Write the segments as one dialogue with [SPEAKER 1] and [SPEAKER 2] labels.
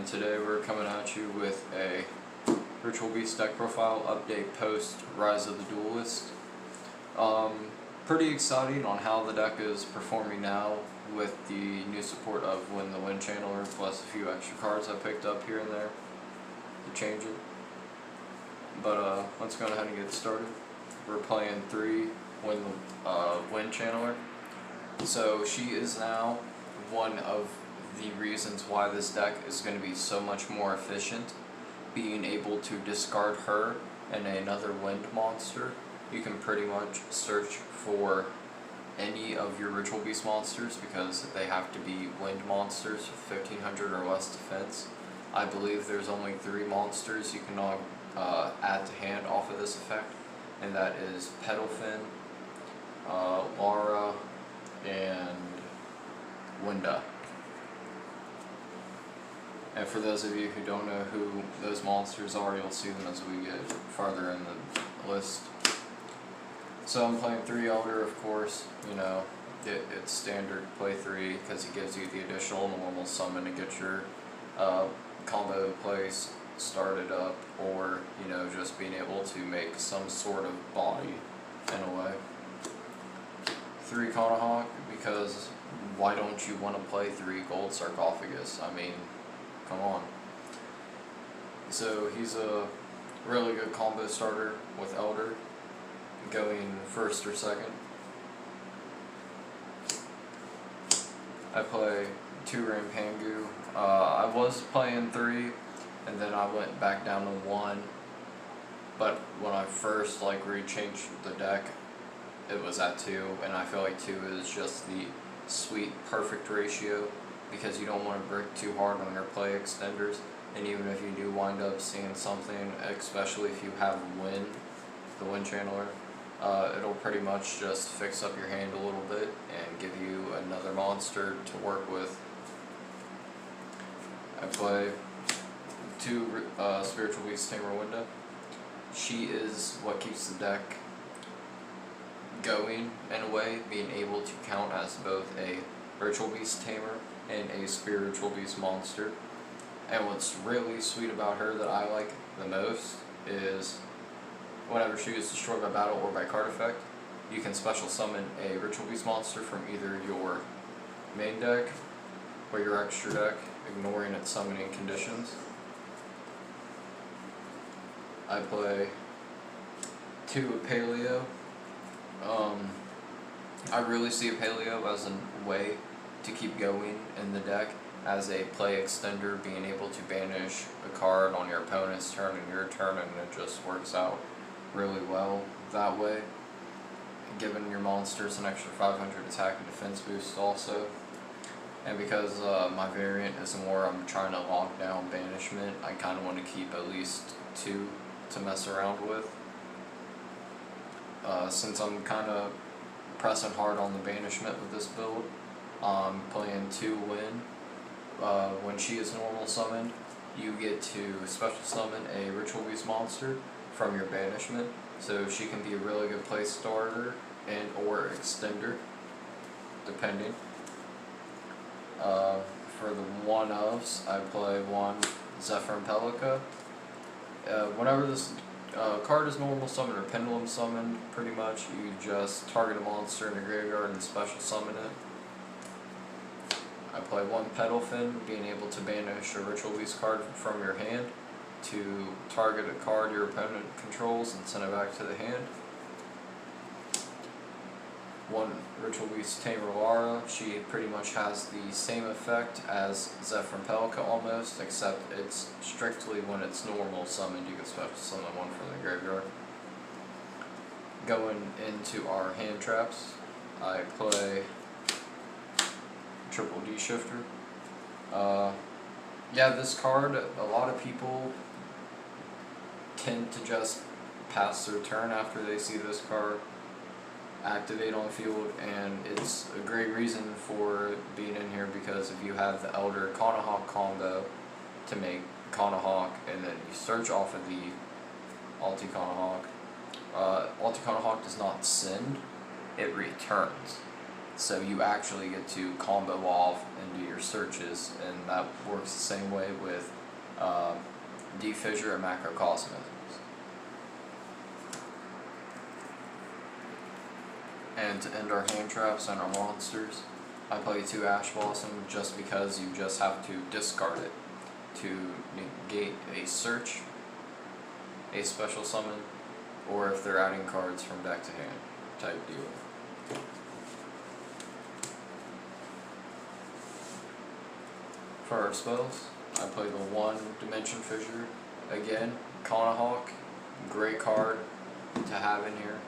[SPEAKER 1] and today we're coming at you with a Ritual Beast deck profile update post Rise of the Duelist. Pretty exciting on how the deck is performing now with the new support of Win the Wind Channeler plus a few extra cards I picked up here and there to change it. But let's go ahead and get started. We're playing 3 Win the Wind Channeler. So she is now one of the reasons why this deck is going to be so much more efficient. Being able to discard her and another wind monster, you can pretty much search for any of your Ritual Beast monsters because they have to be wind monsters with 1500 or less defense. I believe there's only 3 monsters you can add to hand off of this effect, and that is Petalfin, Lara, and Winda. And for those of you who don't know who those monsters are, you'll see them as we get farther in the list. So I'm playing 3 Elder, of course. You know, it's standard play 3 because it gives you the additional normal summon to get your combo plays started up, or you know, just being able to make some sort of body in a way. 3 Conahawk, because why don't you want to play 3 Gold Sarcophagus? I mean, come on. So he's a really good combo starter with Elder, going first or second. I play 2 Rampangu. I was playing 3, and then I went back down to 1. But when I first rechanged the deck, it was at 2, and I feel like 2 is just the sweet perfect ratio, because you don't want to break too hard on your play extenders, and even if you do wind up seeing something, especially if you have Wind, the Wind Channeler, it'll pretty much just fix up your hand a little bit and give you another monster to work with. I play 2 Spiritual Beast Tamer Winda. She is what keeps the deck going in a way, being able to count as both a Ritual Beast Tamer and a Spiritual Beast monster. And what's really sweet about her that I like the most is whenever she is destroyed by battle or by card effect, you can special summon a Ritual Beast monster from either your main deck or your extra deck, ignoring its summoning conditions. I play 2 Paleo. I really see a Paleo as a way to keep going in the deck as a play extender, being able to banish a card on your opponent's turn and your turn, and it just works out really well that way, giving your monsters an extra 500 attack and defense boost also. And because my variant is more I'm trying to lock down banishment, I kind of want to keep at least 2 to mess around with. Since I'm kind of pressing hard on the banishment with this build, I'm playing 2 Win. When she is normal summoned, you get to special summon a Ritual Beast monster from your banishment, so she can be a really good play starter and or extender, depending. For the one-ofs, I play 1 Zephyr and Pelika. Whenever this card is normal summoned or pendulum summoned, pretty much you just target a monster in the graveyard and special summon it. I play 1 Petalfin, being able to banish a Ritual Beast card from your hand to target a card your opponent controls and send it back to the hand. 1 Ritual Beast Tamer Lara. She pretty much has the same effect as Zephyr and Pelika almost, except it's strictly when it's normal summoned, you can special summon 1 from the graveyard. Going into our hand traps, I play Triple D Shifter. Yeah, this card, a lot of people tend to just pass their turn after they see this card activate on field, and it's a great reason for being in here because if you have the Elder Conahawk combo to make Conahawk, and then you search off of the Alti Conahawk, Alti Conahawk does not send, it returns. So you actually get to combo off and do your searches, and that works the same way with Defissure and Macrocosmos. And to end our hand traps and our monsters, I play 2 Ash Blossom just because you just have to discard it to negate a search, a special summon, or if they're adding cards from deck to hand type deal. For our spells, I play the 1 Dimension Fissure. Again, Conahawk, great card to have in here,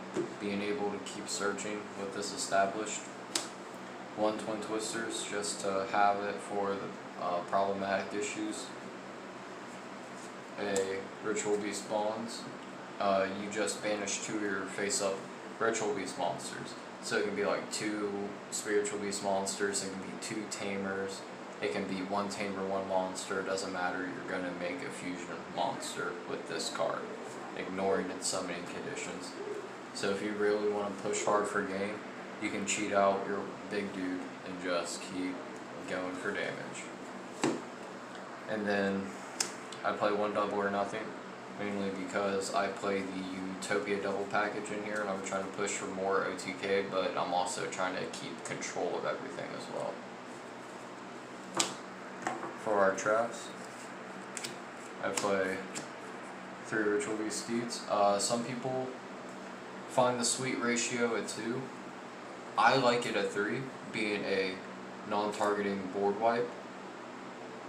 [SPEAKER 1] being able to keep searching with this established. 1 Twin Twisters, just to have it for the problematic issues. A Ritual Beast Bonds, you just banish 2 of your face-up Ritual Beast monsters. So it can be like 2 Spiritual Beast monsters, it can be 2 Tamers, it can be 1 Tamer, 1 monster, it doesn't matter, you're going to make a fusion monster with this card, ignoring its summoning conditions. So if you really want to push hard for game, you can cheat out your big dude and just keep going for damage. And then I play 1 Double or Nothing, mainly because I play the Utopia double package in here and I'm trying to push for more OTK, but I'm also trying to keep control of everything as well. For our traps, I play 3 Ritual Beast Steeds. Some people find the sweet ratio at 2. I like it at 3, being a non-targeting board wipe.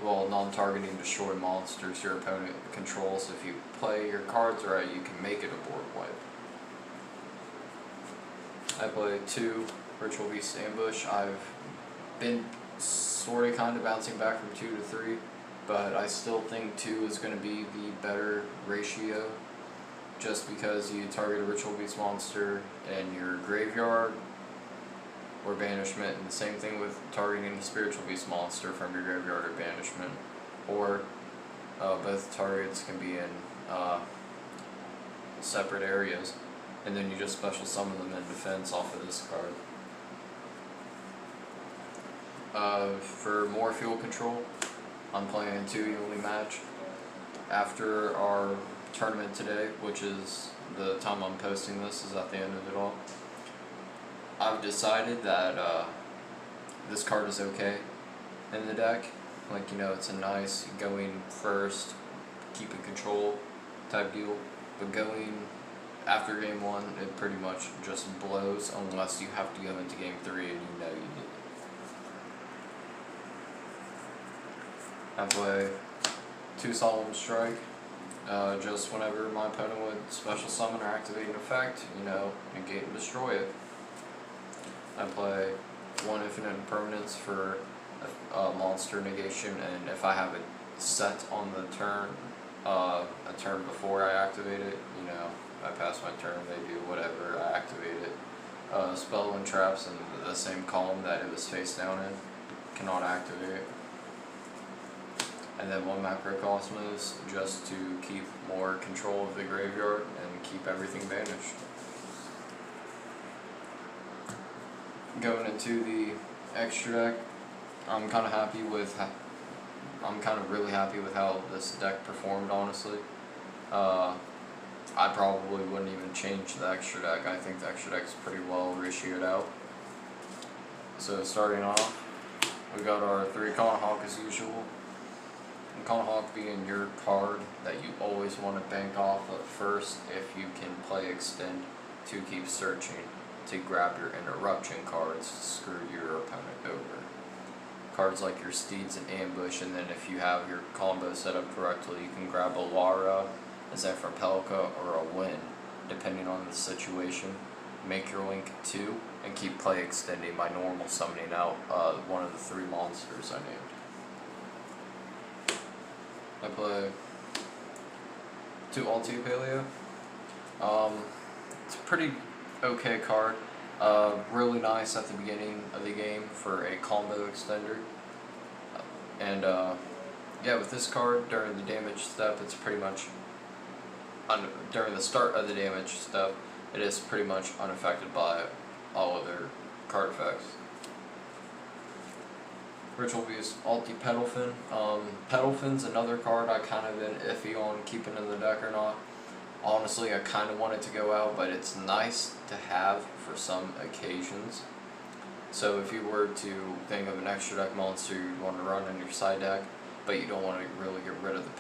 [SPEAKER 1] Well, non-targeting destroy monsters your opponent controls. If you play your cards right, you can make it a board wipe. I play 2 Ritual Beast Ambush. I've been sort of kind of bouncing back from 2 to 3, but I still think 2 is going to be the better ratio, just because you target a Ritual Beast monster in your graveyard or banishment, and the same thing with targeting a Spiritual Beast monster from your graveyard or banishment, or both targets can be in separate areas, and then you just special summon them in defense off of this card. For more field control, I'm playing 2 Yuли match. After our tournament today, which is the time I'm posting this, is at the end of it all, I've decided that this card is okay in the deck. Like, you know, it's a nice going first, keeping control type deal, but going after game 1, it pretty much just blows unless you have to go into game 3 and you know you need it. I play 2 Solemn Strike, just whenever my opponent would special summon or activate an effect, you know, negate and destroy it. I play 1 Infinite Impermanence for monster negation, and if I have it set on the turn, a turn before I activate it, you know, I pass my turn, they do whatever, I activate it. Spell and traps in the same column that it was face down in, cannot activate. And then 1 Macrocosmos, just to keep more control of the graveyard and keep everything banished. Going into the extra deck, I'm kind of really happy with how this deck performed, honestly. I probably wouldn't even change the extra deck. I think the extra deck is pretty well ratioed out. So starting off, we got our 3 Conahawk as usual. And Conahawk being your card that you always want to bank off at first if you can play Extend to keep searching to grab your interruption cards to screw your opponent over. Cards like your Steeds and Ambush, and then if you have your combo set up correctly, you can grab a Lara, a Zephyr-Pelka, or a Wind, depending on the situation. Make your link 2, and keep play extending by normal summoning out one of the 3 monsters I named. I play 2 Altia Paleo. It's a pretty okay card. Really nice at the beginning of the game for a combo extender. And yeah, with this card, during the damage step, it's pretty much, during the start of the damage step, it is pretty much unaffected by all other card effects. Ritual Beast Ulti Pedalfin. Pedalfin's another card I kind of been iffy on keeping in the deck or not. Honestly, I kind of want it to go out, but it's nice to have for some occasions. So if you were to think of an extra deck monster you want to run in your side deck, but you don't want to really get rid of the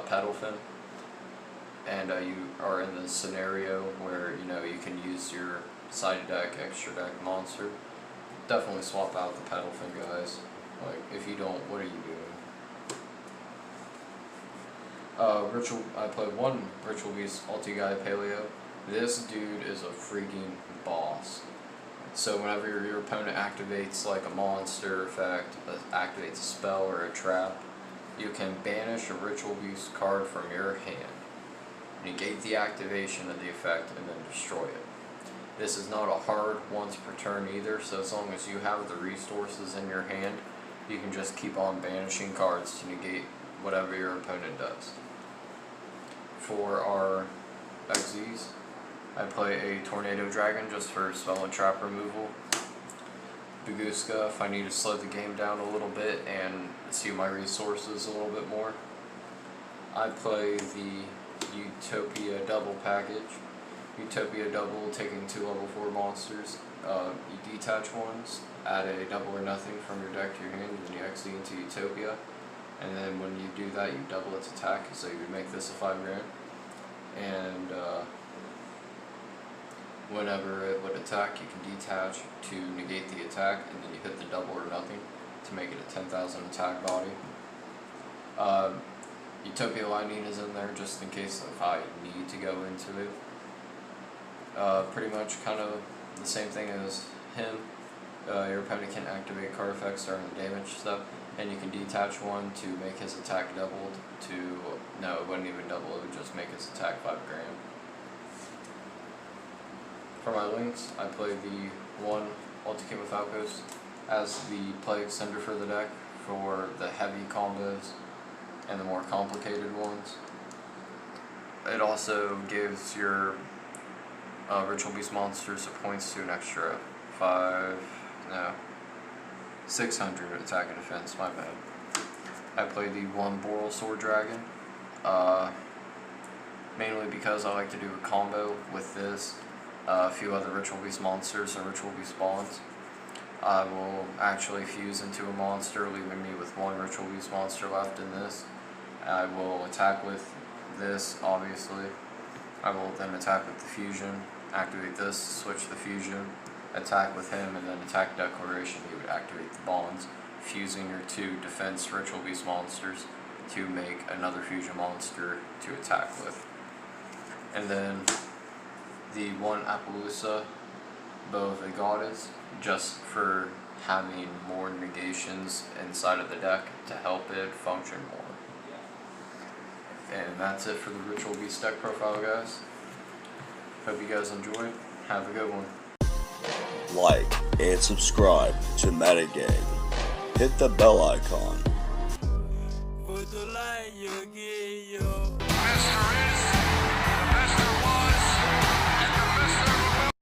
[SPEAKER 1] Pedalfin, and you are in the scenario where you can use your side deck extra deck monster, definitely swap out the Pedalfin, guys. Like, if you don't, what are you doing? I played one Ritual Beast Ulti Guy Paleo. This dude is a freaking boss. So whenever your opponent activates like a monster effect, activates a spell or a trap, you can banish a Ritual Beast card from your hand, negate the activation of the effect, and then destroy it. This is not a hard once per turn either, so as long as you have the resources in your hand, you can just keep on banishing cards to negate whatever your opponent does. For our XZs, I play a Tornado Dragon just for spell and trap removal. Baguska if I need to slow the game down a little bit and see my resources a little bit more. I play the Utopia Double package. Utopia Double, taking 2 level 4 monsters. You detach ones, add a double or nothing from your deck to your hand, and then you XZ into Utopia. And then when you do that, you double its attack, so you would make this a 5 grand. And whenever it would attack, you can detach to negate the attack, and then you hit the double or nothing to make it a 10,000 attack body. Utopia Lightning is in there just in case if I need to go into it. Pretty much kind of the same thing as him. Your opponent can activate card effects during the damage stuff, and you can detach one to make his attack doubled to, no, it wouldn't even double, it would just make his attack 5 grand. For my links, I play the one Ulti King with Falcos as the play extender for the deck for the heavy combos and the more complicated ones. It also gives your Ritual Beast monsters points to an extra 600 attack and defense, my bad. I play the one Boral Sword Dragon, mainly because I like to do a combo with this, a few other Ritual Beast monsters and Ritual Beast spawns. I will actually fuse into a monster, leaving me with one Ritual Beast monster left in this. I will attack with this, obviously. I will then attack with the fusion, activate this, switch the fusion, attack with him, and then attack declaration. You would activate the bonds, fusing your 2 defense Ritual Beast monsters to make another fusion monster to attack with. And then the one Appaloosa, Bow of the Goddess, just for having more negations inside of the deck to help it function more. And that's it for the Ritual Beast deck profile, guys. Hope you guys enjoyed. Have a good one.
[SPEAKER 2] Like and subscribe to Metagame. Hit the bell icon.